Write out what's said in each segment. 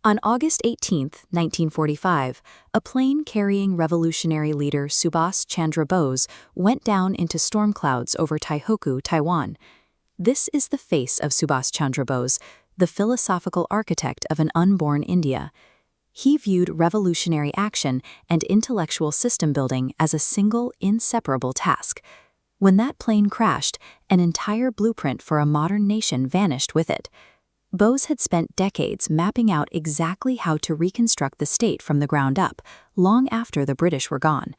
On August 18, 1945, a plane carrying revolutionary leader Subhas Chandra Bose went down into storm clouds over Taihoku, Taiwan. This is the face of Subhas Chandra Bose, the philosophical architect of an unborn India. He viewed revolutionary action and intellectual system building as a single, inseparable task. When that plane crashed, an entire blueprint for a modern nation vanished with it. Bose had spent decades mapping out exactly how to reconstruct the state from the ground up, long after the British were gone.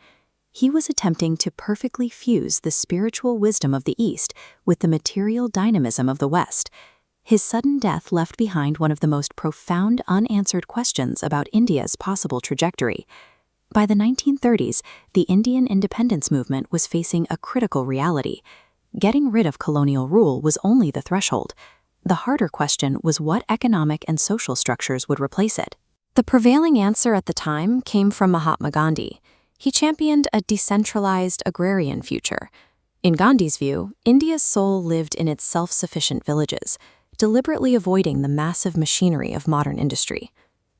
He was attempting to perfectly fuse the spiritual wisdom of the East with the material dynamism of the West. His sudden death left behind one of the most profound unanswered questions about India's possible trajectory. By the 1930s, the Indian independence movement was facing a critical reality. Getting rid of colonial rule was only the threshold. The harder question was what economic and social structures would replace it. The prevailing answer at the time came from Mahatma Gandhi. He championed a decentralized agrarian future. In Gandhi's view, India's soul lived in its self-sufficient villages, deliberately avoiding the massive machinery of modern industry.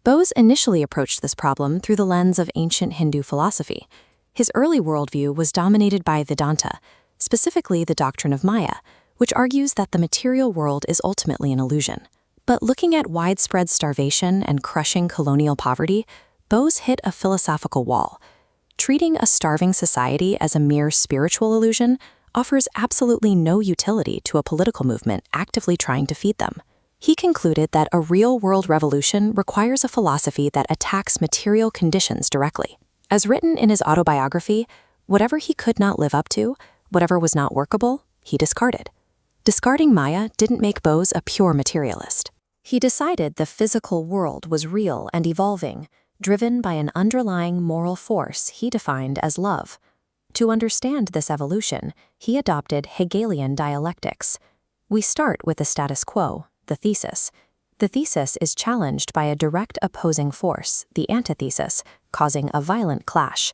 Bose initially approached this problem through the lens of ancient Hindu philosophy. His early worldview was dominated by Vedanta, specifically the doctrine of Maya, which argues that the material world is ultimately an illusion. But looking at widespread starvation and crushing colonial poverty, Bose hit a philosophical wall. Treating a starving society as a mere spiritual illusion offers absolutely no utility to a political movement actively trying to feed them. He concluded that a real-world revolution requires a philosophy that attacks material conditions directly. As written in his autobiography, whatever he could not live up to, whatever was not workable, he discarded. Discarding Maya didn't make Bose a pure materialist. He decided the physical world was real and evolving, driven by an underlying moral force he defined as love. To understand this evolution, he adopted Hegelian dialectics. We start with the status quo, the thesis. The thesis is challenged by a direct opposing force, the antithesis, causing a violent clash.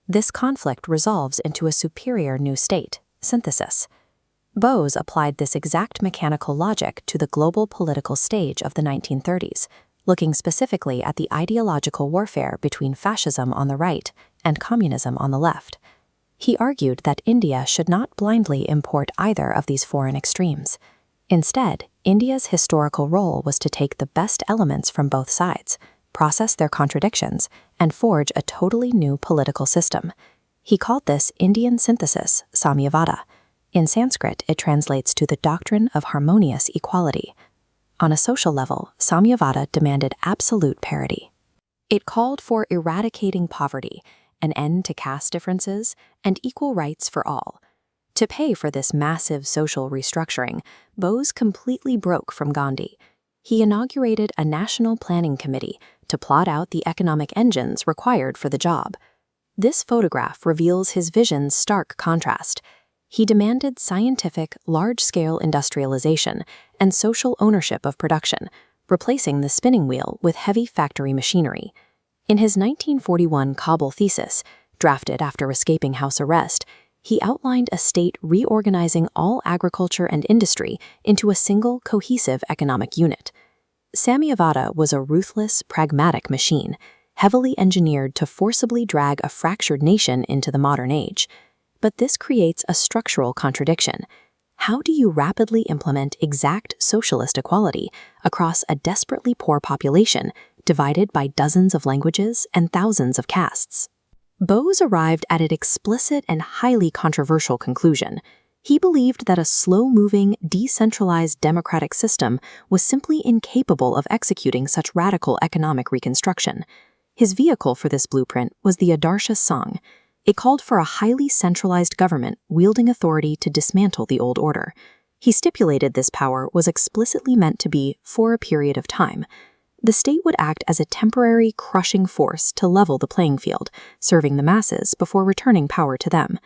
This conflict resolves into a superior new state, synthesis. Bose applied this exact mechanical logic to the global political stage of the 1930s, looking specifically at the ideological warfare between fascism on the right and communism on the left. He argued that India should not blindly import either of these foreign extremes. Instead, India's historical role was to take the best elements from both sides, process their contradictions, and forge a totally new political system. He called this Indian synthesis Samyavada. In Sanskrit, it translates to the doctrine of harmonious equality. On a social level, Samyavada demanded absolute parity. It called for eradicating poverty, an end to caste differences, and equal rights for all. To pay for this massive social restructuring, Bose completely broke from Gandhi. He inaugurated a national planning committee to plot out the economic engines required for the job. This photograph reveals his vision's stark contrast. He demanded scientific, large-scale industrialization and social ownership of production, replacing the spinning wheel with heavy factory machinery. In his 1941 Kabul thesis, drafted after escaping house arrest, he outlined a state reorganizing all agriculture and industry into a single, cohesive economic unit. Samyavada was a ruthless, pragmatic machine, heavily engineered to forcibly drag a fractured nation into the modern age. But this creates a structural contradiction. How do you rapidly implement exact socialist equality across a desperately poor population divided by dozens of languages and thousands of castes? Bose arrived at an explicit and highly controversial conclusion. He believed that a slow-moving, decentralized democratic system was simply incapable of executing such radical economic reconstruction. His vehicle for this blueprint was the Adarsha Sangh. It called for a highly centralized government wielding authority to dismantle the old order. He stipulated this power was explicitly meant to be for a period of time. The state would act as a temporary crushing force to level the playing field, serving the masses before returning power to them.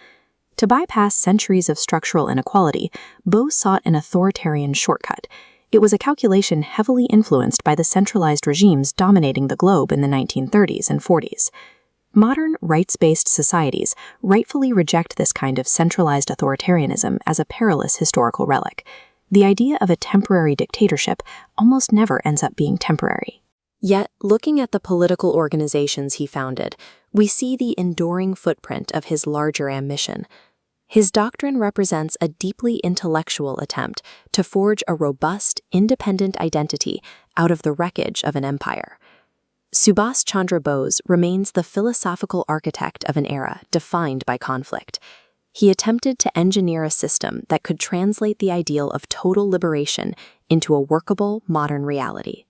To bypass centuries of structural inequality, Bose sought an authoritarian shortcut. It was a calculation heavily influenced by the centralized regimes dominating the globe in the 1930s and 40s. Modern rights-based societies rightfully reject this kind of centralized authoritarianism as a perilous historical relic. The idea of a temporary dictatorship almost never ends up being temporary. Yet, looking at the political organizations he founded, we see the enduring footprint of his larger ambition. His doctrine represents a deeply intellectual attempt to forge a robust, independent identity out of the wreckage of an empire. Subhas Chandra Bose remains the philosophical architect of an era defined by conflict. He attempted to engineer a system that could translate the ideal of total liberation into a workable modern reality.